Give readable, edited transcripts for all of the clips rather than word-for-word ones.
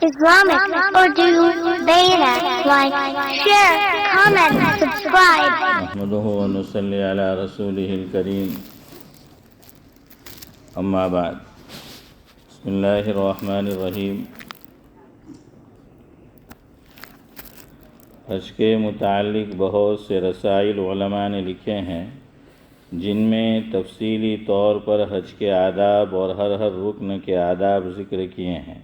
Islamic, Urdu, Beta, like, share, comment, subscribe. نحمده ونصلي على رسوله الكريم اما بعد بسم اللہ الرحمن الرحیم۔ حج کے متعلق بہت سے رسائل علماء نے لکھے ہیں، جن میں تفصیلی طور پر حج کے آداب اور ہر رکن کے آداب ذکر کیے ہیں۔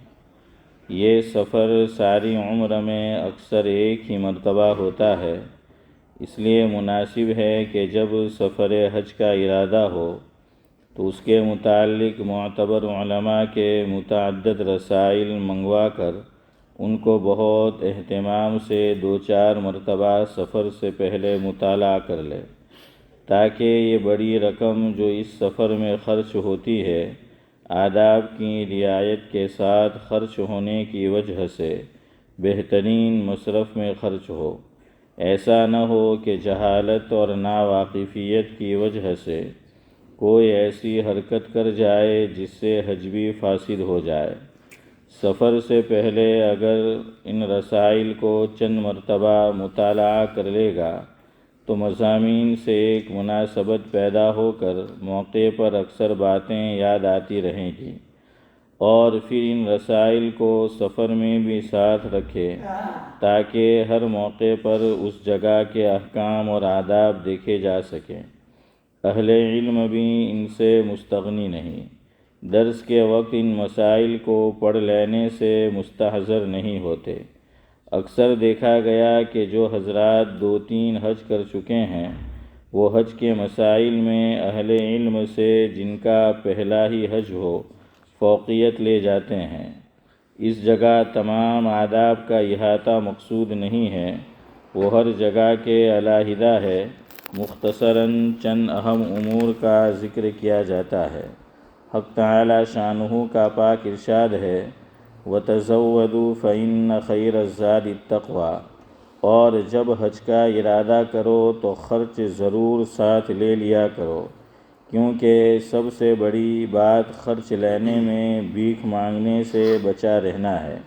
یہ سفر ساری عمر میں اکثر ایک ہی مرتبہ ہوتا ہے، اس لیے مناسب ہے کہ جب سفر حج کا ارادہ ہو تو اس کے متعلق معتبر علماء کے متعدد رسائل منگوا کر ان کو بہت اہتمام سے 2-4 مرتبہ سفر سے پہلے مطالعہ کر لے، تاکہ یہ بڑی رقم جو اس سفر میں خرچ ہوتی ہے آداب کی رعایت کے ساتھ خرچ ہونے کی وجہ سے بہترین مصرف میں خرچ ہو۔ ایسا نہ ہو کہ جہالت اور ناواقفیت کی وجہ سے کوئی ایسی حرکت کر جائے جس سے حج بھی فاسد ہو جائے۔ سفر سے پہلے اگر ان رسائل کو چند مرتبہ مطالعہ کر لے گا تو مضامین سے ایک مناسبت پیدا ہو کر موقع پر اکثر باتیں یاد آتی رہیں گی، اور پھر ان رسائل کو سفر میں بھی ساتھ رکھے تاکہ ہر موقع پر اس جگہ کے احکام اور آداب دیکھے جا سکیں۔ اہل علم بھی ان سے مستغنی نہیں، درس کے وقت ان مسائل کو پڑھ لینے سے مستحضر نہیں ہوتے۔ اکثر دیکھا گیا کہ جو حضرات 2-3 حج کر چکے ہیں وہ حج کے مسائل میں اہل علم سے جن کا پہلا ہی حج ہو فوقیت لے جاتے ہیں۔ اس جگہ تمام آداب کا احاطہ مقصود نہیں ہے، وہ ہر جگہ کے علیحدہ ہے، مختصراً چند اہم امور کا ذکر کیا جاتا ہے۔ حق تعالی شانہ کا پاک ارشاد ہے وَتَزَوَّدُوا فَإِنَّ خَيْرَ الزَّادِ التَّقْوَىٰ، اور جب حج کا ارادہ کرو تو خرچ ضرور ساتھ لے لیا کرو، کیونکہ سب سے بڑی بات خرچ لینے میں بھیک مانگنے سے بچا رہنا ہے۔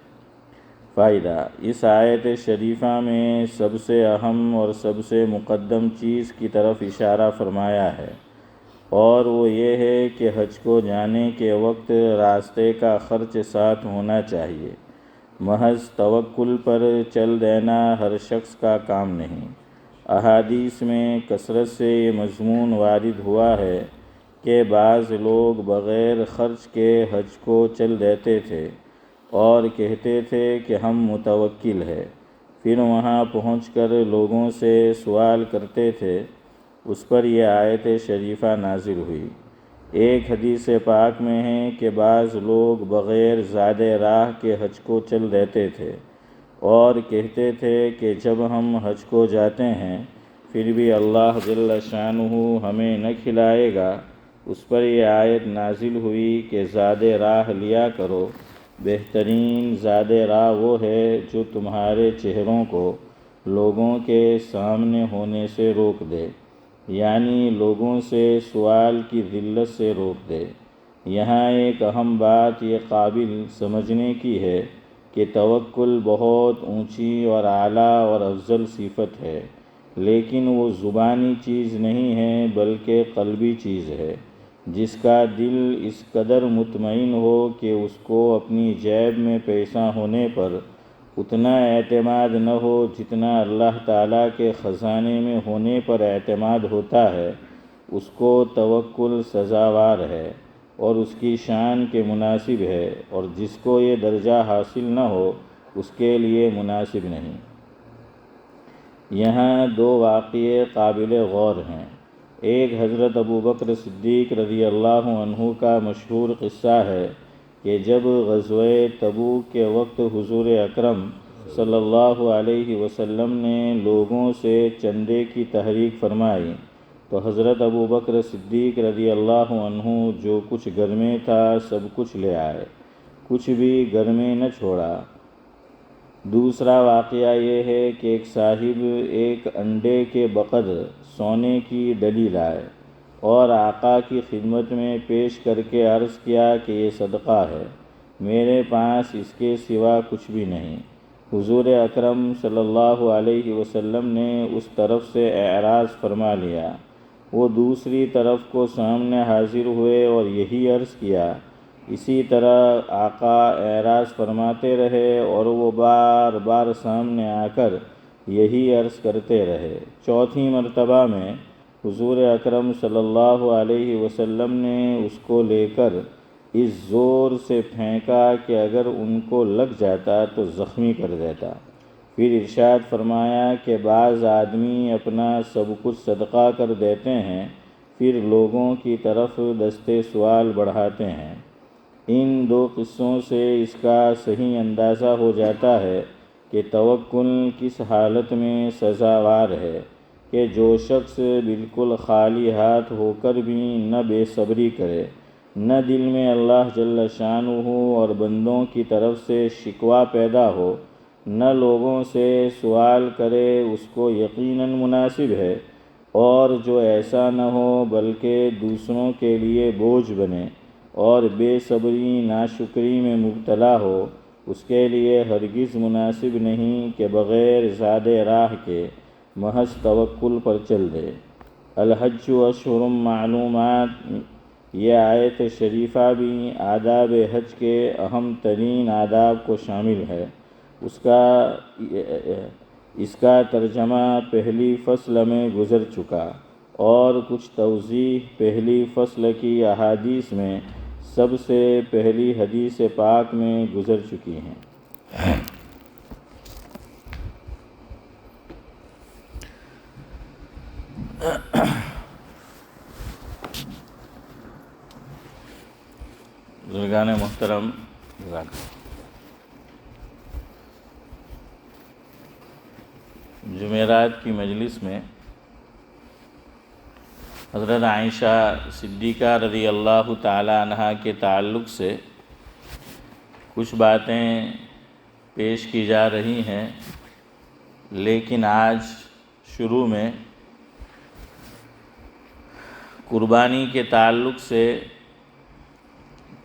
فائدہ: اس آیت شریفہ میں سب سے اہم اور سب سے مقدم چیز کی طرف اشارہ فرمایا ہے، اور وہ یہ ہے کہ حج کو جانے کے وقت راستے کا خرچ ساتھ ہونا چاہیے۔ محض توکل پر چل دینا ہر شخص کا کام نہیں۔ احادیث میں کثرت سے یہ مضمون وارد ہوا ہے کہ بعض لوگ بغیر خرچ کے حج کو چل دیتے تھے اور کہتے تھے کہ ہم متوکل ہیں، پھر وہاں پہنچ کر لوگوں سے سوال کرتے تھے۔ اس پر یہ آیت شریفہ نازل ہوئی۔ ایک حدیث پاک میں ہے کہ بعض لوگ بغیر زاد راہ کے حج کو چل دیتے تھے اور کہتے تھے کہ جب ہم حج کو جاتے ہیں پھر بھی اللہ جل شانہ ہمیں نہ کھلائے گا۔ اس پر یہ آیت نازل ہوئی کہ زاد راہ لیا کرو، بہترین زاد راہ وہ ہے جو تمہارے چہروں کو لوگوں کے سامنے ہونے سے روک دے، یعنی لوگوں سے سوال کی ذلت سے روک دے۔ یہاں ایک اہم بات یہ قابل سمجھنے کی ہے کہ توکل بہت اونچی اور اعلیٰ اور افضل صفت ہے، لیکن وہ زبانی چیز نہیں ہے بلکہ قلبی چیز ہے۔ جس کا دل اس قدر مطمئن ہو کہ اس کو اپنی جیب میں پیسہ ہونے پر اتنا اعتماد نہ ہو جتنا اللہ تعالیٰ کے خزانے میں ہونے پر اعتماد ہوتا ہے، اس کو توکل سزاوار ہے اور اس کی شان کے مناسب ہے، اور جس کو یہ درجہ حاصل نہ ہو اس کے لیے مناسب نہیں۔ یہاں 2 واقعے قابل غور ہیں۔ ایک حضرت ابوبکر صدیق رضی اللہ عنہ کا مشہور قصہ ہے کہ جب غزوہ تبوک کے وقت حضور اکرم صلی اللہ علیہ وسلم نے لوگوں سے چندے کی تحریک فرمائی تو حضرت ابوبکر صدیق رضی اللہ عنہ جو کچھ گھر میں تھا سب کچھ لے آئے، کچھ بھی گھر میں نہ چھوڑا۔ دوسرا واقعہ یہ ہے کہ ایک صاحب ایک انڈے کے بقدر سونے کی ڈلی لائے اور آقا کی خدمت میں پیش کر کے عرض کیا کہ یہ صدقہ ہے۔ میرے پاس اس کے سوا کچھ بھی نہیں۔ حضور اکرم صلی اللہ علیہ وسلم نے اس طرف سے اعراض فرما لیا۔ وہ دوسری طرف کو سامنے حاضر ہوئے اور یہی عرض کیا۔ اسی طرح آقا اعراض فرماتے رہے اور وہ بار بار سامنے آ کر یہی عرض کرتے رہے۔ چوتھی مرتبہ میں حضور اکرم صلی اللہ علیہ وسلم نے اس کو لے کر اس زور سے پھینکا کہ اگر ان کو لگ جاتا تو زخمی کر دیتا۔ پھر ارشاد فرمایا کہ بعض آدمی اپنا سب کچھ صدقہ کر دیتے ہیں، پھر لوگوں کی طرف دستے سوال بڑھاتے ہیں۔ ان دو قصوں سے اس کا صحیح اندازہ ہو جاتا ہے کہ توکل کس حالت میں سزاوار ہے کہ جو شخص بالکل خالی ہاتھ ہو کر بھی نہ بے صبری کرے، نہ دل میں اللہ جل شانہ اور بندوں کی طرف سے شکوہ پیدا ہو، نہ لوگوں سے سوال کرے، اس کو یقیناً مناسب ہے، اور جو ایسا نہ ہو بلکہ دوسروں کے لیے بوجھ بنے اور بے صبری ناشکری میں مبتلا ہو، اس کے لیے ہرگز مناسب نہیں کہ بغیر زاد راہ کے محض توکل پر چل دے۔ الحج اشہر معلومات، یہ آیت شریفہ بھی آداب حج کے اہم ترین آداب کو شامل ہے۔ اس کا ترجمہ پہلی فصل میں گزر چکا اور کچھ توضیح پہلی فصل کی احادیث میں سب سے پہلی حدیث پاک میں گزر چکی ہیں۔ بزرگان محترم، جمعرات کی مجلس میں حضرت عائشہ صدیقہ رضی اللہ تعالی عنہا کے تعلق سے کچھ باتیں پیش کی جا رہی ہیں، لیکن آج شروع میں قربانی کے تعلق سے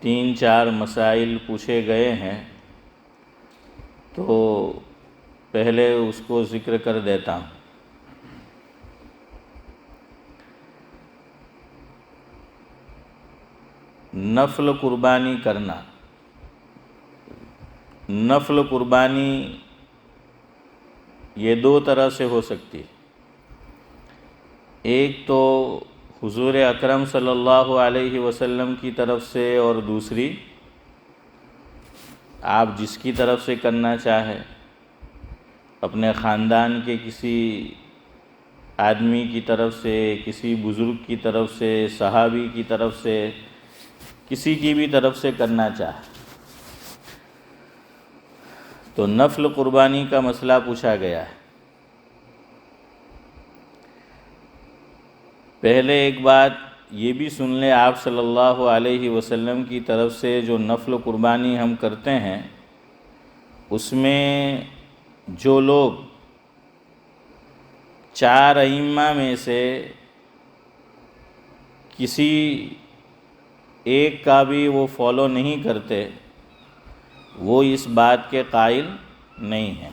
3-4 مسائل پوچھے گئے ہیں، تو پہلے اس کو ذکر کر دیتا ہوں۔ نفل قربانی کرنا۔ نفل قربانی یہ 2 طرح سے ہو سکتی ہے۔ ایک تو حضور اکرم صلی اللہ علیہ وسلم کی طرف سے، اور دوسری آپ جس کی طرف سے کرنا چاہے، اپنے خاندان کے کسی آدمی کی طرف سے، کسی بزرگ کی طرف سے، صحابی کی طرف سے، کسی کی بھی طرف سے کرنا چاہے۔ تو نفل قربانی کا مسئلہ پوچھا گیا ہے۔ پہلے ایک بات یہ بھی سن لیں، آپ صلی اللہ علیہ وسلم کی طرف سے جو نفل قربانی ہم کرتے ہیں، اس میں جو لوگ 4 ائمہ میں سے کسی ایک کا بھی وہ فالو نہیں کرتے، وہ اس بات کے قائل نہیں ہیں۔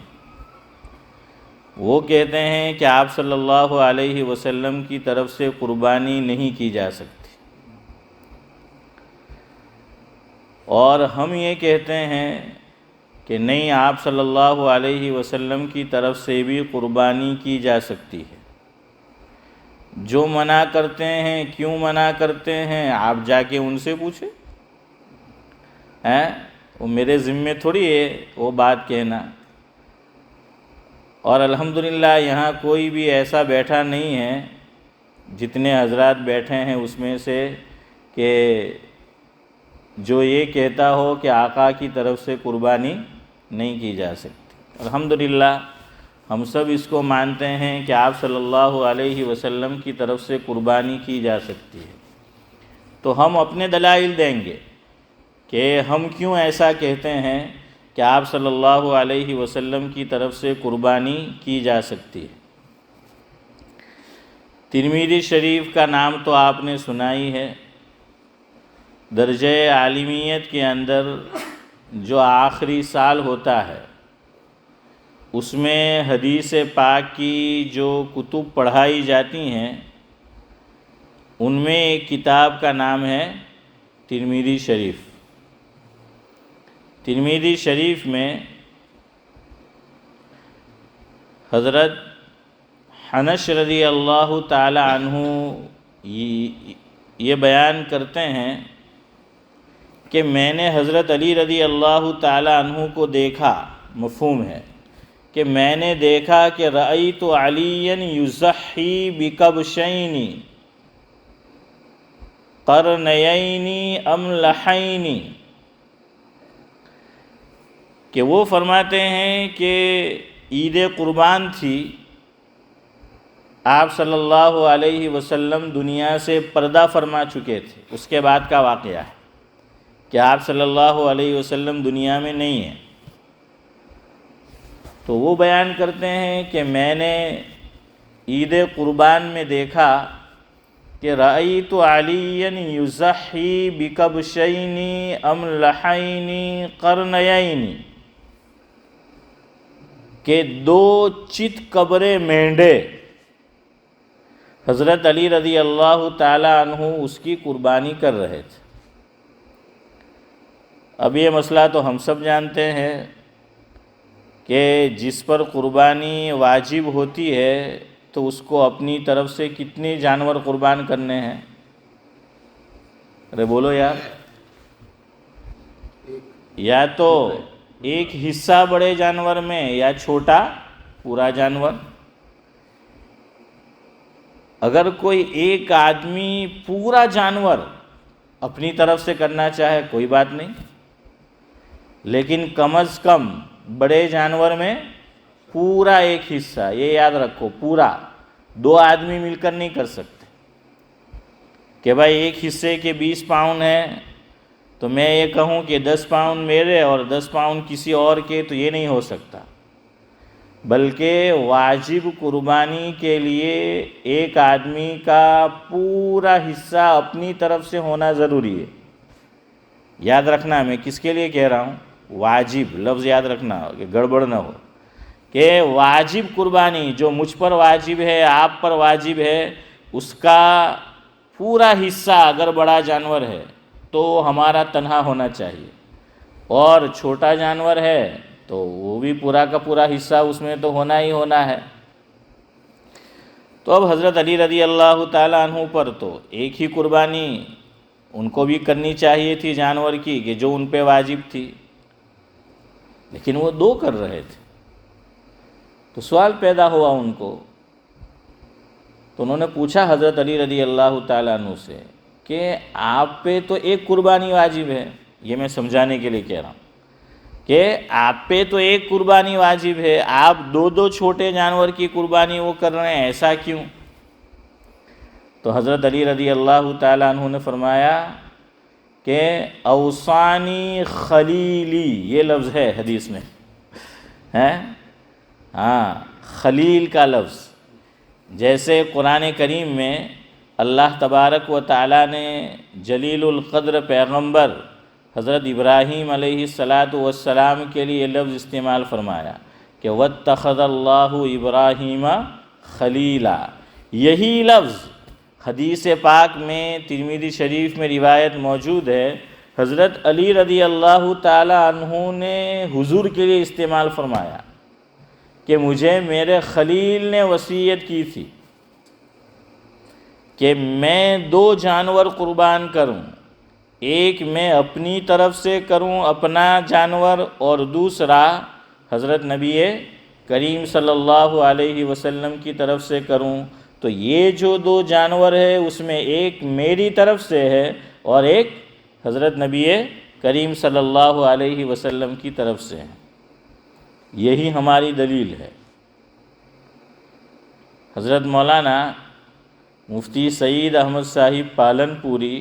وہ کہتے ہیں کہ آپ صلی اللہ علیہ وسلم کی طرف سے قربانی نہیں کی جا سکتی، اور ہم یہ کہتے ہیں کہ نہیں، آپ صلی اللہ علیہ وسلم کی طرف سے بھی قربانی کی جا سکتی ہے۔ جو منع کرتے ہیں، کیوں منع کرتے ہیں، آپ جا کے ان سے پوچھیں۔ وہ میرے ذمے تھوڑی ہے وہ بات کہنا۔ اور الحمدللہ یہاں کوئی بھی ایسا بیٹھا نہیں ہے، جتنے حضرات بیٹھے ہیں اس میں سے، کہ جو یہ کہتا ہو کہ آقا کی طرف سے قربانی نہیں کی جا سکتی۔ الحمدللہ ہم سب اس کو مانتے ہیں کہ آپ صلی اللہ علیہ وسلم کی طرف سے قربانی کی جا سکتی ہے۔ تو ہم اپنے دلائل دیں گے کہ ہم کیوں ایسا کہتے ہیں کہ آپ صلی اللہ علیہ وسلم کی طرف سے قربانی کی جا سکتی ہے۔ ترمذی شریف کا نام تو آپ نے سنا ہی ہے۔ درجہ عالمیت کے اندر جو آخری سال ہوتا ہے اس میں حدیث پاک کی جو کتب پڑھائی جاتی ہیں ان میں ایک کتاب کا نام ہے ترمذی شریف۔ ترمذی شریف میں حضرت انس رضی اللہ تعالی عنہ یہ بیان کرتے ہیں کہ میں نے حضرت علی رضی اللہ تعالی عنہ کو دیکھا، مفہوم ہے کہ میں نے دیکھا کہ رأیت علیٰ یضحی بکبشین قرنیین املحین، کہ وہ فرماتے ہیں کہ عید قربان تھی، آپ صلی اللہ علیہ وسلم دنیا سے پردہ فرما چکے تھے، اس کے بعد کا واقعہ ہے کہ آپ صلی اللہ علیہ وسلم دنیا میں نہیں ہیں۔ تو وہ بیان کرتے ہیں کہ میں نے عید قربان میں دیکھا کہ رأیت علیٰ یضحی بکبشین املحین قرنیین، کہ دو چت قبرے مینڈے حضرت علی رضی اللہ تعالی عنہ اس کی قربانی کر رہے تھے۔ اب یہ مسئلہ تو ہم سب جانتے ہیں کہ جس پر قربانی واجب ہوتی ہے تو اس کو اپنی طرف سے کتنے جانور قربان کرنے ہیں؟ ارے بولو یار، یا تو ایک حصہ بڑے جانور میں یا چھوٹا پورا جانور۔ اگر کوئی ایک آدمی پورا جانور اپنی طرف سے کرنا چاہے کوئی بات نہیں، لیکن کم از کم بڑے جانور میں پورا ایک حصہ، یہ یاد رکھو، پورا، دو آدمی مل کر نہیں کر سکتے کہ بھائی ایک حصے کے 20 پاؤنڈ ہیں تو میں یہ کہوں کہ 10 پاؤنڈ میرے اور 10 پاؤنڈ کسی اور کے، تو یہ نہیں ہو سکتا۔ بلکہ واجب قربانی کے لیے ایک آدمی کا پورا حصہ اپنی طرف سے ہونا ضروری ہے۔ یاد رکھنا، میں کس کے لیے کہہ رہا ہوں؟ واجب لفظ یاد رکھنا کہ گڑبڑ نہ ہو، کہ واجب قربانی جو مجھ پر واجب ہے، آپ پر واجب ہے، اس کا پورا حصہ اگر بڑا جانور ہے تو ہمارا تنہا ہونا چاہیے، اور چھوٹا جانور ہے تو وہ بھی پورا کا پورا حصہ اس میں تو ہونا ہی ہونا ہے۔ تو اب حضرت علی رضی اللہ تعالیٰ عنہ پر تو ایک ہی قربانی ان کو بھی کرنی چاہیے تھی جانور کی کہ جو ان پہ واجب تھی، لیکن وہ 2 کر رہے تھے۔ تو سوال پیدا ہوا ان کو، تو انہوں نے پوچھا حضرت علی رضی اللہ تعالیٰ عنہ سے کہ آپ پہ تو ایک قربانی واجب ہے، یہ میں سمجھانے کے لیے کہہ رہا ہوں کہ آپ پہ تو ایک قربانی واجب ہے، آپ 2 چھوٹے جانور کی قربانی وہ کر رہے ہیں، ایسا کیوں؟ تو حضرت علی رضی اللہ تعالیٰ عنہ نے فرمایا کہ اوصانی خلیلی، یہ لفظ ہے حدیث میں، خلیل کا لفظ، جیسے قرآن کریم میں اللہ تبارک و تعالیٰ نے جلیل القدر پیغمبر حضرت ابراہیم علیہ السلام کے لیے لفظ استعمال فرمایا کہ وَاتَّخَذَ اللَّهُ إِبْرَاهِيمَ خَلِيلًا، یہی لفظ حدیث پاک میں ترمذی شریف میں روایت موجود ہے، حضرت علی رضی اللہ تعالی عنہ نے حضور کے لیے استعمال فرمایا کہ مجھے میرے خلیل نے وصیت کی تھی کہ میں 2 جانور قربان کروں، ایک میں اپنی طرف سے کروں اپنا جانور، اور دوسرا حضرت نبی کریم صلی اللہ علیہ وسلم کی طرف سے کروں۔ تو یہ جو 2 جانور ہے اس میں ایک میری طرف سے ہے اور ایک حضرت نبی کریم صلی اللہ علیہ وسلم کی طرف سے ہے۔ یہی ہماری دلیل ہے۔ حضرت مولانا مفتی سعید احمد صاحب پالن پوری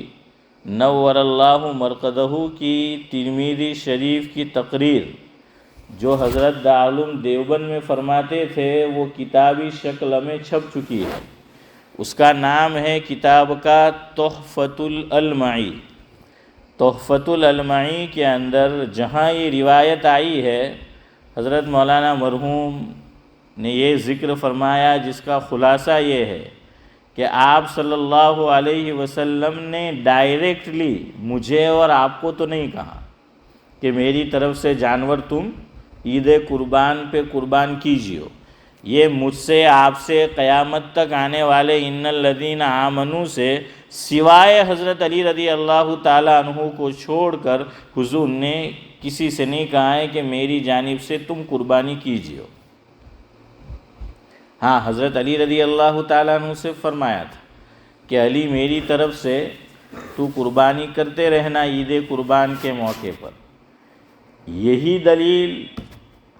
نور اللہ مرقدہ کی ترمذی شریف کی تقریر جو حضرت دارالعلوم دیوبند میں فرماتے تھے وہ کتابی شکل میں چھپ چکی ہے۔ اس کا نام ہے کتاب کا تحفۃ الالمعی، تحفۃ العلمعی کے اندر جہاں یہ روایت آئی ہے، حضرت مولانا مرحوم نے یہ ذکر فرمایا جس کا خلاصہ یہ ہے کہ آپ صلی اللہ علیہ وسلم نے ڈائریکٹلی مجھے اور آپ کو تو نہیں کہا کہ میری طرف سے جانور تم عید قربان پہ قربان کیجیے، یہ مجھ سے آپ سے قیامت تک آنے والے ان الذین آمنوا سے سوائے حضرت علی رضی اللہ تعالیٰ عنہ کو چھوڑ کر حضور نے کسی سے نہیں کہا ہے کہ میری جانب سے تم قربانی کیجیے۔ ہاں، حضرت علی رضی اللہ تعالیٰ عنہ سے فرمایا تھا کہ علی میری طرف سے تو قربانی کرتے رہنا عید قربان کے موقع پر۔ یہی دلیل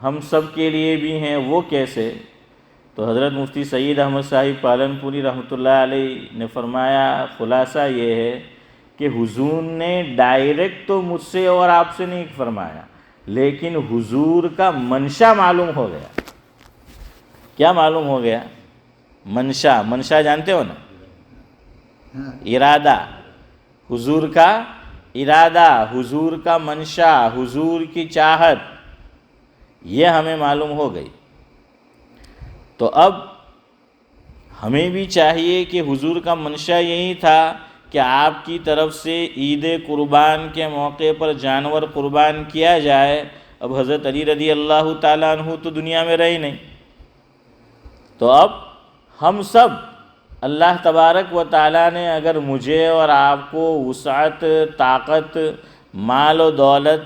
ہم سب کے لیے بھی ہیں، وہ کیسے؟ تو حضرت مفتی سید احمد صاحب پالنپوری رحمۃ اللہ علیہ نے فرمایا خلاصہ یہ ہے کہ حضور نے ڈائریکٹ تو مجھ سے اور آپ سے نہیں فرمایا، لیکن حضور کا منشا معلوم ہو گیا۔ کیا معلوم ہو گیا؟ منشا جانتے ہو نا؟ ارادہ، حضور کا ارادہ، حضور کا منشا، حضور کی چاہت، یہ ہمیں معلوم ہو گئی۔ تو اب ہمیں بھی چاہیے کہ حضور کا منشا یہی تھا کہ آپ کی طرف سے عید قربان کے موقع پر جانور قربان کیا جائے۔ اب حضرت علی رضی اللہ تعالیٰ عنہ تو دنیا میں رہے نہیں، تو اب ہم سب، اللہ تبارک و تعالیٰ نے اگر مجھے اور آپ کو وسعت، طاقت، مال و دولت،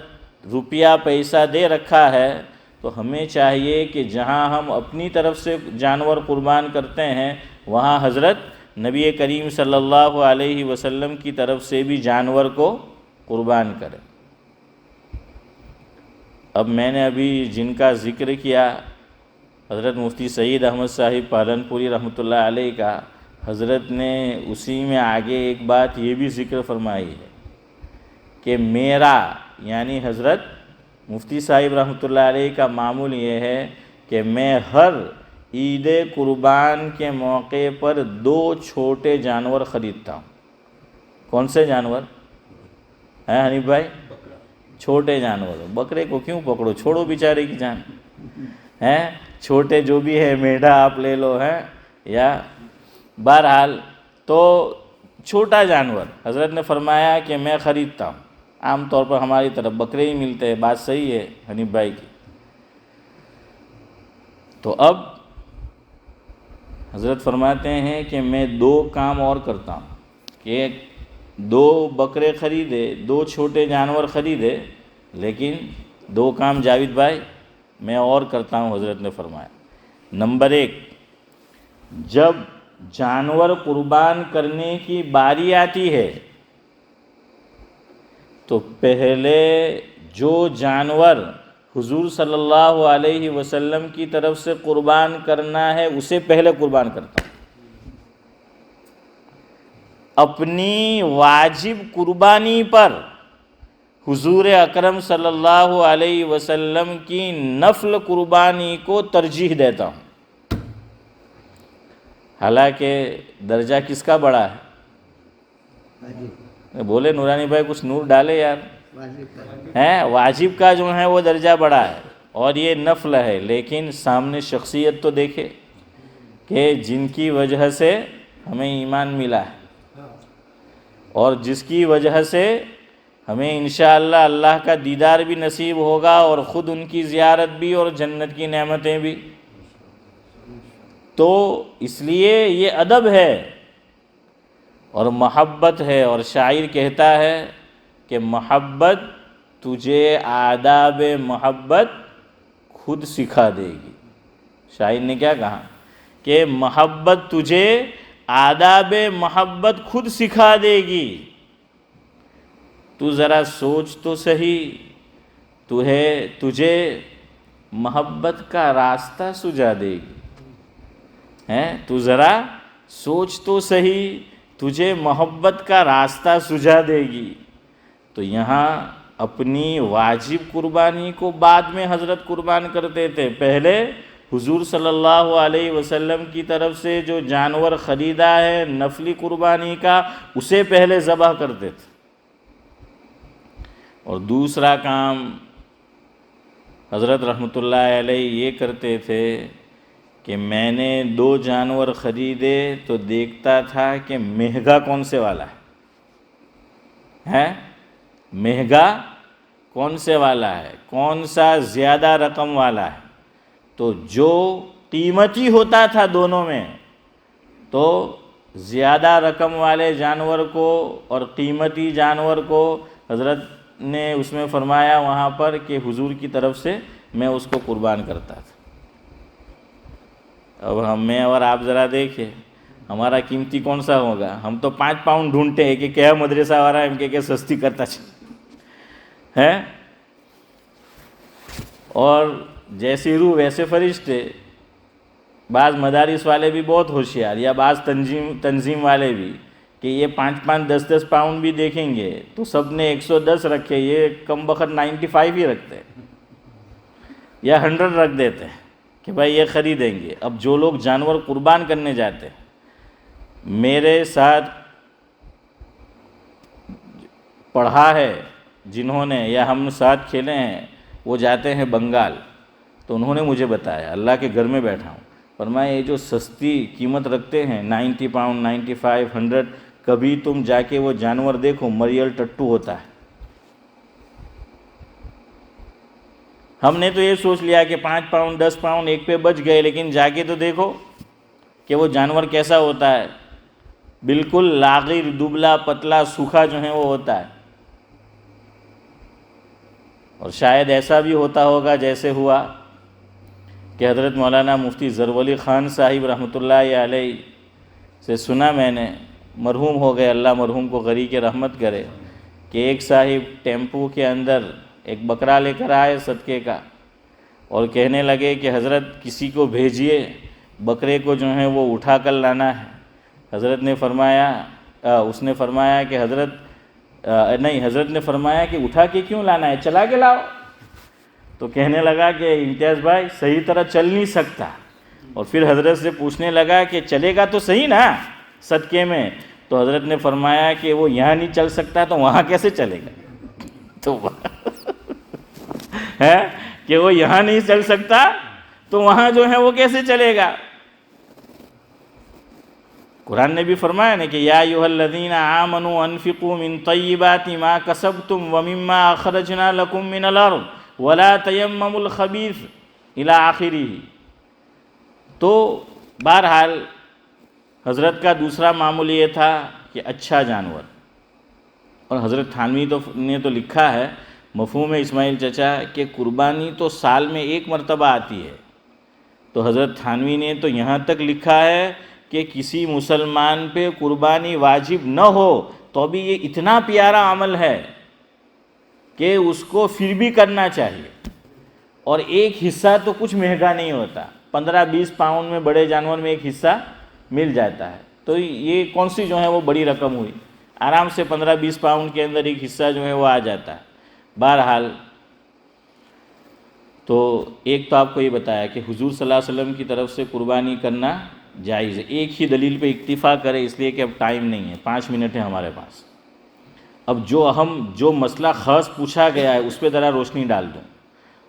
روپیہ پیسہ دے رکھا ہے، تو ہمیں چاہیے کہ جہاں ہم اپنی طرف سے جانور قربان کرتے ہیں وہاں حضرت نبی کریم صلی اللہ علیہ وسلم کی طرف سے بھی جانور کو قربان کریں۔ اب میں نے ابھی جن کا ذکر کیا، حضرت مفتی سید احمد صاحب پالنپوری رحمۃ اللہ علیہ کا، حضرت نے اسی میں آگے ایک بات یہ بھی ذکر فرمائی ہے کہ میرا، یعنی حضرت مفتی صاحب رحمۃ اللہ علیہ کا معمول یہ ہے کہ میں ہر عید قربان کے موقع پر 2 چھوٹے جانور خریدتا ہوں۔ کون سے جانور ہیں حنیف بھائی؟ چھوٹے جانور۔ بکرے کو کیوں پکڑو، چھوڑو بیچارے کی جان، ہیں چھوٹے جو بھی ہے، میڈا آپ لے لو، ہیں یا بہرحال تو چھوٹا جانور حضرت نے فرمایا کہ میں خریدتا ہوں۔ عام طور پر ہماری طرف بکرے ہی ملتے ہیں، بات صحیح ہے حنیف بھائی کی۔ تو اب حضرت فرماتے ہیں کہ میں 2 کام اور کرتا ہوں کہ 2 بکرے خریدے، 2 چھوٹے جانور خریدے، لیکن 2 کام جاوید بھائی میں اور کرتا ہوں، حضرت نے فرمایا۔ نمبر 1، جب جانور قربان کرنے کی باری آتی ہے تو پہلے جو جانور حضور صلی اللہ علیہ وسلم کی طرف سے قربان کرنا ہے اسے پہلے قربان کرتا ہوں۔ اپنی واجب قربانی پر حضور اکرم صلی اللہ علیہ وسلم کی نفل قربانی کو ترجیح دیتا ہوں۔ حالانکہ درجہ کس کا بڑا ہے؟ بولے نورانی بھائی کچھ نور ڈالے یار۔ واجب کا جو ہے وہ درجہ بڑا ہے اور یہ نفل ہے، لیکن سامنے شخصیت تو دیکھے کہ جن کی وجہ سے ہمیں ایمان ملا ہے اور جس کی وجہ سے ہمیں انشاءاللہ اللہ کا دیدار بھی نصیب ہوگا اور خود ان کی زیارت بھی اور جنت کی نعمتیں بھی۔ تو اس لیے یہ ادب ہے اور محبت ہے، اور شاعر کہتا ہے کہ محبت تجھے آداب محبت خود سکھا دے گی۔ شاعر نے کیا کہا کہ محبت تجھے آداب محبت خود سکھا دے گی۔ تو ذرا سوچ تو صحیح، تجھے محبت کا راستہ سجا دے گی۔ تو ذرا سوچ تو صحیح، تجھے محبت کا راستہ سجا دے گی۔ تو یہاں اپنی واجب قربانی کو بعد میں حضرت قربان کرتے تھے، پہلے حضور صلی اللہ علیہ وسلم کی طرف سے جو جانور خریدا ہے نفلی قربانی کا، اسے پہلے ذبح کرتے تھے۔ اور دوسرا کام حضرت رحمۃ اللہ علیہ یہ کرتے تھے کہ میں نے 2 جانور خریدے تو دیکھتا تھا کہ مہنگا کون سے والا ہے، مہنگا کون سے والا ہے، کون سا زیادہ رقم والا ہے. تو جو قیمتی ہوتا تھا دونوں میں، تو زیادہ رقم والے جانور کو اور قیمتی جانور کو حضرت نے اس میں فرمایا وہاں پر کہ حضور کی طرف سے میں اس کو قربان کرتا تھا. اب ہمیں اور آپ ذرا دیکھیں ہمارا قیمتی کون سا ہوگا. ہم تو 5 پاؤنڈ ڈھونڈتے ہیں کہ کیا مدرسہ والا ہم کہ سستی کرتا ہے. اور جیسی روح ویسے فرشتے. بعض مدارس والے بھی بہت ہوشیار، یا بعض تنظیم والے بھی، کہ یہ 5 10 پاؤنڈ بھی دیکھیں گے تو سب نے 110 رکھے، یہ کم بخت 95 ہی رکھتے ہیں یا 100 رکھ دیتے ہیں کہ بھائی یہ خریدیں گے. اب جو لوگ جانور قربان کرنے جاتے ہیں، میرے ساتھ پڑھا ہے جنہوں نے یا ہم ساتھ کھیلے ہیں، وہ جاتے ہیں بنگال، تو انہوں نے مجھے بتایا، اللہ کے گھر میں بیٹھا ہوں، فرمایا یہ جو سستی قیمت رکھتے ہیں 90 پاؤنڈ 95 100، کبھی تم جا کے وہ جانور دیکھو مریل ٹٹو ہوتا ہے. ہم نے تو یہ سوچ لیا کہ 5 پاؤنڈ 10 پاؤنڈ ایک پہ بچ گئے، لیکن جا کے تو دیکھو کہ وہ جانور کیسا ہوتا ہے، بالکل لاغر دبلا پتلا سوکھا جو ہے وہ ہوتا ہے. اور شاید ایسا بھی ہوتا ہوگا جیسے ہوا کہ حضرت مولانا مفتی ظرفعلی خان صاحب رحمۃ اللہ علیہ سے سنا میں نے، مرحوم ہو گئے، اللہ مرحوم کو غریق رحمت کرے، کہ ایک صاحب ٹیمپو کے اندر ایک بکرا لے کر آئے صدقے کا، اور کہنے لگے کہ حضرت کسی کو بھیجئے بکرے کو جو ہے وہ اٹھا کر لانا ہے. حضرت نے فرمایا کہ حضرت نے فرمایا کہ اٹھا کے کیوں لانا ہے، چلا کے لاؤ. تو کہنے لگا کہ امتیاز بھائی صحیح طرح چل نہیں سکتا، اور پھر حضرت سے پوچھنے لگا کہ چلے گا تو صحیح نا صدقے میں. تو حضرت نے فرمایا کہ وہ یہاں نہیں چل سکتا تو وہاں کیسے چلے گا. تو ہے کہ وہ یہاں نہیں چل سکتا تو وہاں جو ہے وہ کیسے چلے گا. قرآن نے بھی فرمایا نا کہ یا ایھا الذین آمنوا انفقوا من طیبات ما کسبتم ومما اخرجنا لکم من الارض ولا تیمموا الخبیث الی آخرہ. تو بہرحال حضرت کا دوسرا معمول یہ تھا کہ اچھا جانور. اور حضرت تھانوی نے تو لکھا ہے مفہوم اسماعیل چچا کہ قربانی تو سال میں 1 مرتبہ آتی ہے. تو حضرت تھانوی نے تو یہاں تک لکھا ہے کہ کسی مسلمان پہ قربانی واجب نہ ہو تو بھی یہ اتنا پیارا عمل ہے کہ اس کو پھر بھی کرنا چاہیے. اور ایک حصہ تو کچھ مہنگا نہیں ہوتا، 15-20 پاؤنڈ میں بڑے جانور میں ایک حصہ مل جاتا ہے. تو یہ کون سی جو ہے وہ بڑی رقم ہوئی، آرام سے 15-20 پاؤنڈ کے اندر ایک حصہ جو ہے وہ آ جاتا ہے. بہرحال تو ایک تو آپ کو یہ بتایا کہ حضور صلی اللہ علیہ وسلم کی طرف سے قربانی کرنا جائز ہے. ایک ہی دلیل پہ اکتفا کرے اس لیے کہ اب ٹائم نہیں ہے، 5 منٹ ہے ہمارے پاس. اب جو مسئلہ خاص پوچھا گیا ہے اس پہ ذرا روشنی ڈال دوں.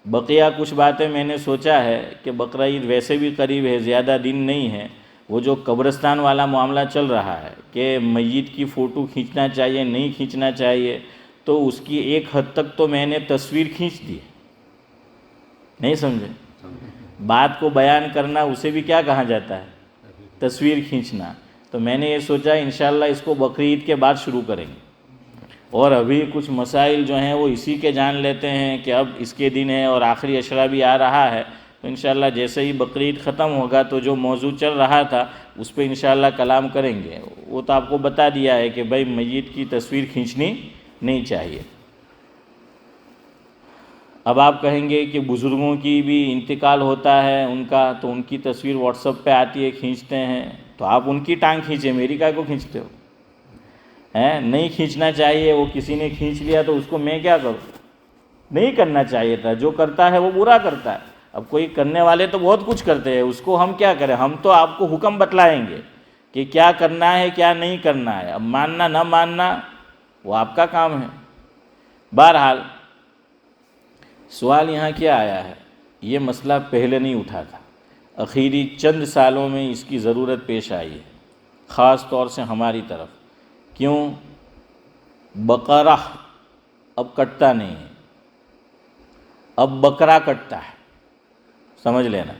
بقیہ کچھ باتیں میں نے سوچا ہے کہ بقرعید ویسے بھی قریب ہے، زیادہ دن نہیں ہے. وہ جو قبرستان والا معاملہ چل رہا ہے کہ میت کی فوٹو کھینچنا چاہیے نہیں کھینچنا چاہیے، تو اس کی ایک حد تک تو میں نے تصویر کھینچ دی. نہیں سمجھے؟ بات کو بیان کرنا اسے بھی کیا کہا جاتا ہے؟ تصویر کھینچنا. تو میں نے یہ سوچا انشاءاللہ اس کو بقرعید کے بعد شروع کریں گے. اور ابھی کچھ مسائل جو ہیں وہ اسی کے جان لیتے ہیں کہ اب اس کے دن ہے اور آخری عشرہ بھی آ رہا ہے. تو انشاءاللہ جیسے ہی بقرعید ختم ہوگا تو جو موضوع چل رہا تھا اس پہ انشاءاللہ کلام کریں گے. وہ تو آپ کو بتا دیا ہے کہ بھائی میت کی تصویر کھینچنی نہیں چاہیے. اب آپ کہیں گے کہ بزرگوں کی بھی انتقال ہوتا ہے ان کا، تو ان کی تصویر واٹس ایپ پہ آتی ہے کھینچتے ہیں، تو آپ ان کی ٹانگ کھینچیں، میری کائے کو کھینچتے ہو؟ نہیں کھینچنا چاہیے. وہ کسی نے کھینچ لیا تو اس کو میں کیا کروں؟ نہیں کرنا چاہیے تھا. جو کرتا ہے وہ برا کرتا ہے. اب کوئی کرنے والے تو بہت کچھ کرتے ہیں، اس کو ہم کیا کریں؟ ہم تو آپ کو حکم بتلائیں گے کہ کیا کرنا ہے کیا نہیں کرنا ہے. اب ماننا نہ ماننا وہ آپ کا کام ہے. بہرحال سوال یہاں کیا آیا ہے، یہ مسئلہ پہلے نہیں اٹھا تھا، اخیری چند سالوں میں اس کی ضرورت پیش آئی ہے، خاص طور سے ہماری طرف۔ کیوں؟ بقرہ اب کٹتا نہیں ہے، اب بکرا کٹتا ہے، سمجھ لینا،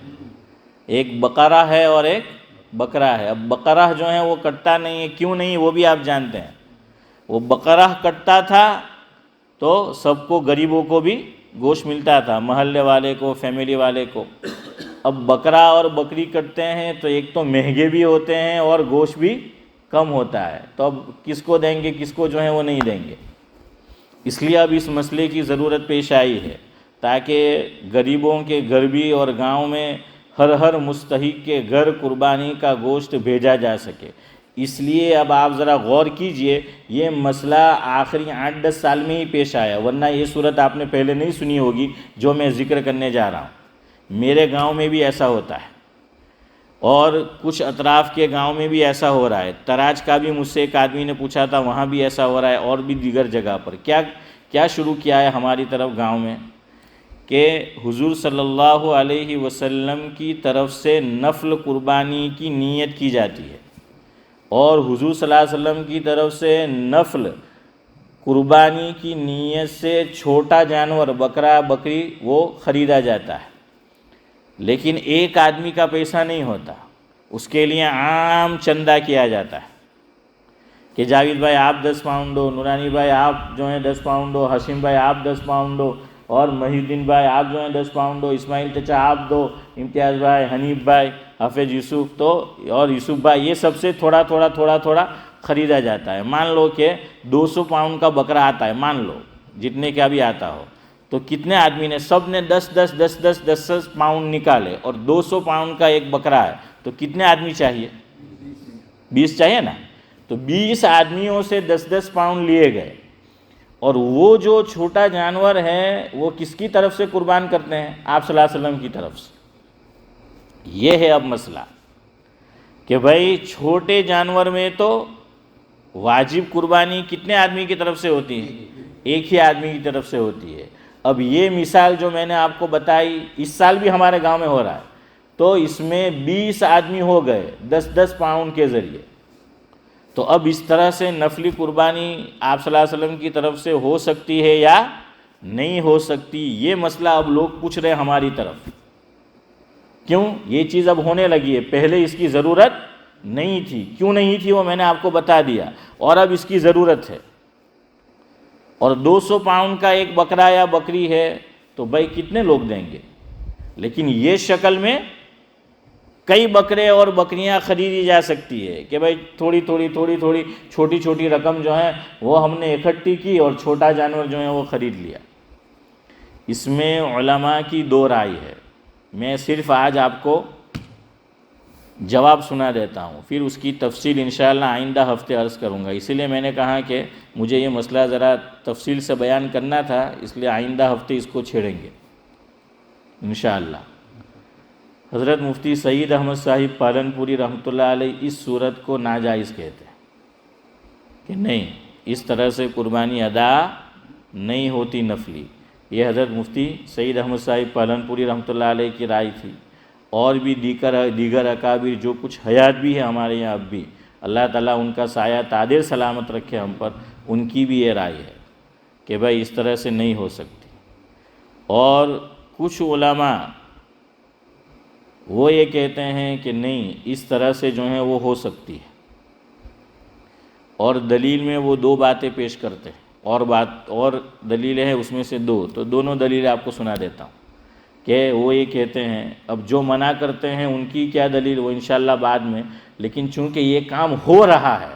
ایک بقرہ ہے اور ایک بکرا ہے۔ اب بقرہ جو ہے وہ کٹتا نہیں ہے، کیوں نہیں وہ بھی آپ جانتے ہیں۔ وہ بقرہ کٹتا تھا تو سب کو، غریبوں کو بھی گوشت ملتا تھا، محلے والے کو، فیملی والے کو۔ اب بکرا اور بکری کٹتے ہیں تو ایک تو مہنگے بھی ہوتے ہیں اور گوشت بھی کم ہوتا ہے، تو اب کس کو دیں گے، کس کو جو ہے وہ نہیں دیں گے۔ اس لیے اب اس مسئلے کی ضرورت پیش آئی ہے تاکہ غریبوں کے گھر بھی اور گاؤں میں ہر مستحق کے گھر قربانی کا گوشت بھیجا جا سکے۔ اس لیے اب آپ ذرا غور کیجئے، یہ مسئلہ آخری 8-10 سال میں ہی پیش آیا، ورنہ یہ صورت آپ نے پہلے نہیں سنی ہوگی جو میں ذکر کرنے جا رہا ہوں۔ میرے گاؤں میں بھی ایسا ہوتا ہے اور کچھ اطراف کے گاؤں میں بھی ایسا ہو رہا ہے۔ تراج کا بھی مجھ سے ایک آدمی نے پوچھا تھا، وہاں بھی ایسا ہو رہا ہے، اور بھی دیگر جگہ پر۔ کیا شروع کیا ہے ہماری طرف گاؤں میں کہ حضور صلی اللہ علیہ وسلم کی طرف سے نفل قربانی کی نیت کی جاتی ہے، اور حضور صلی اللہ علیہ وسلم کی طرف سے نفل قربانی کی نیت سے چھوٹا جانور بکرا بکری وہ خریدا جاتا ہے، لیکن ایک آدمی کا پیسہ نہیں ہوتا، اس کے لیے عام چندہ کیا جاتا ہے کہ جاوید بھائی آپ 10 پاؤنڈ دو، نورانی بھائی آپ جو ہیں 10 پاؤنڈ دو، حشیم بھائی آپ 10 پاؤنڈ دو، اور محی الدین بھائی آپ جو ہیں 10 پاؤنڈ دو، اسماعیل چچا آپ دو، امتیاز بھائی، حنیف بھائی، حافظ یوسف تو اور یوسف بھائی، یہ سب سے تھوڑا تھوڑا خریدا جاتا ہے۔ مان لو کہ 200 پاؤنڈ کا بکرا آتا ہے، مان لو جتنے کا بھی آتا ہو، تو کتنے آدمی نے، سب نے 10 پاؤنڈ نکالے، اور 200 پاؤنڈ کا ایک بکرا ہے، تو کتنے آدمی چاہیے؟ 20 چاہیے نا، تو 20 آدمیوں سے 10 پاؤنڈ لیے گئے، اور وہ جو چھوٹا جانور ہے وہ کس کی طرف سے قربان کرتے ہیں؟ آپ صلی اللہ علیہ وسلم کی طرف سے۔ یہ ہے اب مسئلہ کہ بھائی چھوٹے جانور میں تو واجب قربانی کتنے آدمی کی طرف سے ہوتی ہے؟ ایک ہی آدمی کی طرف سے ہوتی ہے۔ اب یہ مثال جو میں نے آپ کو بتائی، اس سال بھی ہمارے گاؤں میں ہو رہا ہے، تو اس میں 20 آدمی ہو گئے 10 پاؤنڈ کے ذریعے۔ تو اب اس طرح سے نفلی قربانی آپ صلی اللہ علیہ وسلم کی طرف سے ہو سکتی ہے یا نہیں ہو سکتی، یہ مسئلہ اب لوگ پوچھ رہے ہیں ہماری طرف۔ کیوں؟ یہ چیز اب ہونے لگی ہے، پہلے اس کی ضرورت نہیں تھی۔ کیوں نہیں تھی وہ میں نے آپ کو بتا دیا، اور اب اس کی ضرورت ہے۔ اور 200 پاؤنڈ کا ایک بکرا یا بکری ہے تو بھائی کتنے لوگ دیں گے؟ لیکن یہ شکل میں کئی بکرے اور بکریاں خریدی جا سکتی ہے کہ بھائی تھوڑی چھوٹی رقم جو ہے وہ ہم نے اکٹھی کی اور چھوٹا جانور جو ہے وہ خرید لیا۔ اس میں علماء کی 2 رائے ہے، میں صرف آج آپ کو جواب سنا دیتا ہوں، پھر اس کی تفصیل انشاءاللہ آئندہ ہفتے عرض کروں گا۔ اسی لیے میں نے کہا کہ مجھے یہ مسئلہ ذرا تفصیل سے بیان کرنا تھا، اس لیے آئندہ ہفتے اس کو چھیڑیں گے انشاءاللہ۔ حضرت مفتی سعید احمد صاحب پالنپوری رحمۃ اللہ علیہ اس صورت کو ناجائز کہتے ہیں کہ نہیں، اس طرح سے قربانی ادا نہیں ہوتی نفلی۔ یہ حضرت مفتی سعید احمد صاحب پالنپوری رحمۃ اللہ علیہ کی رائے تھی، اور بھی دیگر اکابر جو کچھ حیات بھی ہے ہمارے یہاں اب بھی، اللہ تعالیٰ ان کا سایہ تادر سلامت رکھے ہم پر، ان کی بھی یہ رائے ہے کہ بھائی اس طرح سے نہیں ہو سکتی۔ اور کچھ علماء وہ یہ کہتے ہیں کہ نہیں، اس طرح سے جو ہیں وہ ہو سکتی ہے، اور دلیل میں وہ 2 باتیں پیش کرتے ہیں، اور دلیلیں ہیں اس میں سے 2، تو دونوں دلیلیں آپ کو سنا دیتا ہوں کہ وہ یہ کہتے ہیں، اب جو منع کرتے ہیں ان کی کیا دلیل وہ انشاءاللہ بعد میں، لیکن چونکہ یہ کام ہو رہا ہے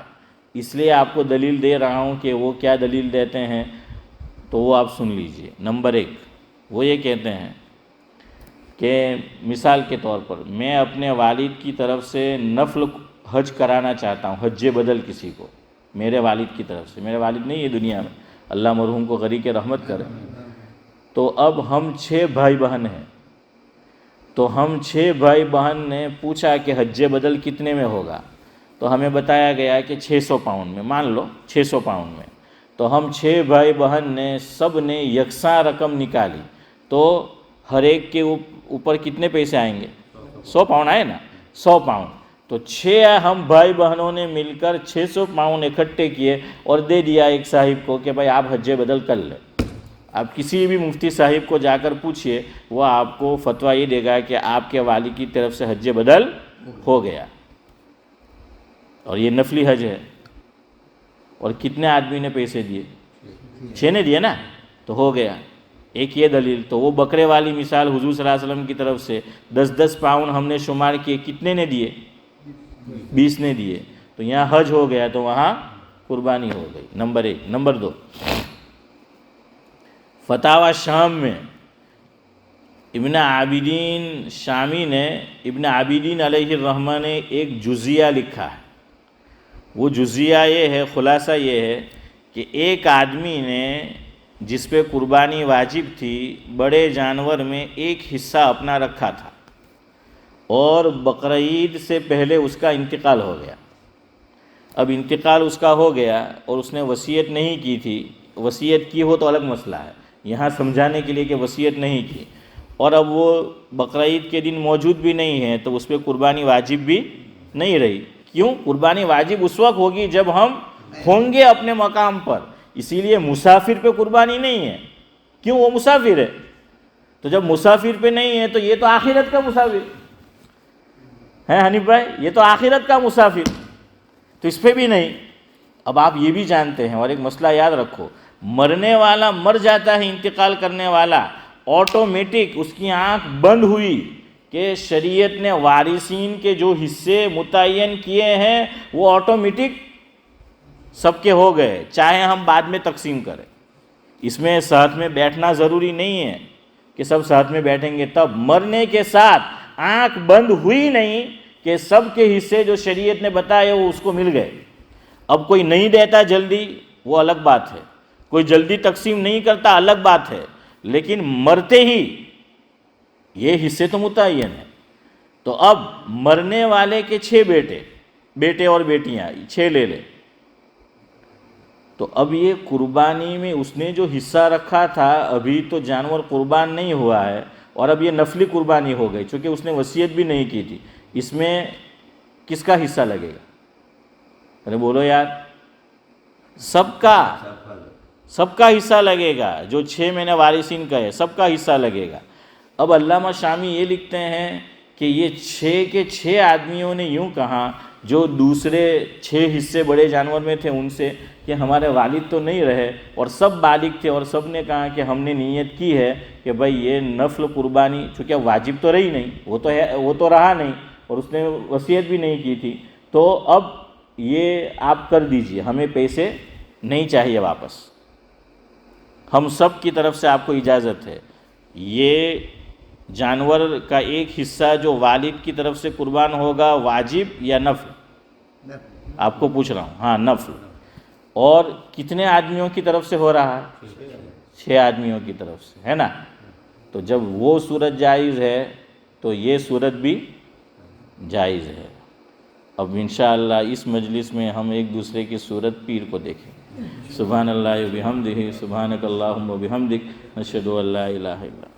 اس لیے آپ کو دلیل دے رہا ہوں کہ وہ کیا دلیل دیتے ہیں، تو وہ آپ سن لیجئے۔ نمبر 1، وہ یہ کہتے ہیں کہ مثال کے طور پر میں اپنے والد کی طرف سے نفل حج کرانا چاہتا ہوں، حج بدل کسی کو، میرے والد کی طرف سے، میرے والد نہیں یہ دنیا میں، اللہ مرحوم کو غریق رحمت کرے۔ تو اب ہم 6 بھائی بہن ہیں، تو ہم 6 بھائی بہن نے پوچھا کہ حج بدل کتنے میں ہوگا، تو ہمیں بتایا گیا کہ 600 پاؤنڈ میں، مان لو 600 پاؤنڈ میں۔ تو ہم 6 بھائی بہن نے سب نے یکساں رقم نکالی تو ہر ایک کے اوپر کتنے پیسے آئیں گے؟ 100 پاؤنڈ آئے نا، 100 پاؤنڈ. تو 6 ہم بھائی بہنوں نے مل کر 600 پاؤنڈ اکٹھے کیے اور دے دیا ایک صاحب کو کہ بھائی آپ حج بدل کر لیں. آپ کسی بھی مفتی صاحب کو جا کر پوچھئے، وہ آپ کو فتویٰ یہ دے گا کہ آپ کے والی کی طرف سے حج بدل ہو گیا، اور یہ نفلی حج ہے. اور کتنے آدمی نے پیسے دیے؟ 6 نے دیے نا، تو ہو گیا. ایک یہ دلیل. تو وہ بکرے والی مثال حضور صلی اللہ علیہ وسلم کی طرف سے 10 پاؤنڈ ہم نے شمار کیے، کتنے نے دیے؟ 20 نے دیے. تو یہاں حج ہو گیا تو وہاں قربانی ہو گئی. نمبر 1. نمبر 2، فتاوی شام میں ابن عابدین شامی نے، ابن عابدین علیہ الرحمہ نے ایک جزیہ لکھا ہے. وہ جزیہ یہ ہے، خلاصہ یہ ہے کہ ایک آدمی نے جس پہ قربانی واجب تھی، بڑے جانور میں ایک حصہ اپنا رکھا تھا اور بقرعید سے پہلے اس کا انتقال ہو گیا. اب انتقال اس کا ہو گیا اور اس نے وصیت نہیں کی تھی. وصیت کی ہو تو الگ مسئلہ ہے، یہاں سمجھانے کے لیے کہ وصیت نہیں کی، اور اب وہ بقرعید کے دن موجود بھی نہیں ہے تو اس پہ قربانی واجب بھی نہیں رہی. کیوں؟ قربانی واجب اس وقت ہوگی جب ہم ہوں گے اپنے مقام پر. اسی لیے مسافر پہ قربانی نہیں ہے. کیوں؟ وہ مسافر ہے. تو جب مسافر پہ نہیں ہے تو یہ تو آخرت کا مسافر ہے حنیف بھائی، یہ تو آخرت کا مسافر، تو اس پہ بھی نہیں. اب آپ یہ بھی جانتے ہیں، اور ایک مسئلہ یاد رکھو، مرنے والا مر جاتا ہے، انتقال کرنے والا آٹومیٹک اس کی آنکھ بند ہوئی کہ شریعت نے وارثین کے جو حصے متعین کیے ہیں وہ آٹومیٹک سب کے ہو گئے، چاہے ہم بعد میں تقسیم کریں. اس میں ساتھ میں بیٹھنا ضروری نہیں ہے کہ سب ساتھ میں بیٹھیں گے. تب مرنے کے ساتھ آنکھ بند ہوئی نہیں کہ سب کے حصے جو شریعت نے بتائے وہ اس کو مل گئے. اب کوئی نہیں دیتا جلدی، وہ الگ بات ہے، کوئی جلدی تقسیم نہیں کرتا، الگ بات ہے، لیکن مرتے ہی یہ حصے تو متعین ہیں. تو اب مرنے والے کے 6 بیٹے اور بیٹیاں 6 لے لے. تو اب یہ قربانی میں اس نے جو حصہ رکھا تھا، ابھی تو جانور قربان نہیں ہوا ہے اور اب یہ نفلی قربانی ہو گئی چونکہ اس نے وصیت بھی نہیں کی تھی. اس میں کس کا حصہ لگے گا؟ ارے بولو یار. سب کا حصہ لگے گا. جو 6 میں نے وارثین کا ہے سب کا حصہ لگے گا. اب علامہ شامی یہ لکھتے ہیں کہ یہ 6 کے 6 آدمیوں نے یوں کہا جو دوسرے 6 حصے بڑے جانور میں تھے ان سے کہ ہمارے والد تو نہیں رہے اور سب بالغ تھے، اور سب نے کہا کہ ہم نے نیت کی ہے کہ بھئی یہ نفل قربانی، چونکہ واجب تو رہی نہیں، وہ تو رہا نہیں اور اس نے وصیت بھی نہیں کی تھی، تو اب یہ آپ کر دیجئے، ہمیں پیسے نہیں چاہیے واپس، ہم سب کی طرف سے آپ کو اجازت ہے. یہ جانور کا ایک حصہ جو والد کی طرف سے قربان ہوگا واجب یا نفل؟ آپ کو پوچھ رہا ہوں. ہاں نفل. اور کتنے آدمیوں کی طرف سے ہو رہا ہے؟ 6 آدمیوں کی طرف سے، ہے نا. تو جب وہ صورت جائز ہے تو یہ صورت بھی جائز ہے. اب انشاءاللہ اس مجلس میں ہم ایک دوسرے کی صورت پیر کو دیکھیں. سبحان اللہ و بحمدہ، سبحانک اللہم و بحمدک، نشہد ان لا الہ الا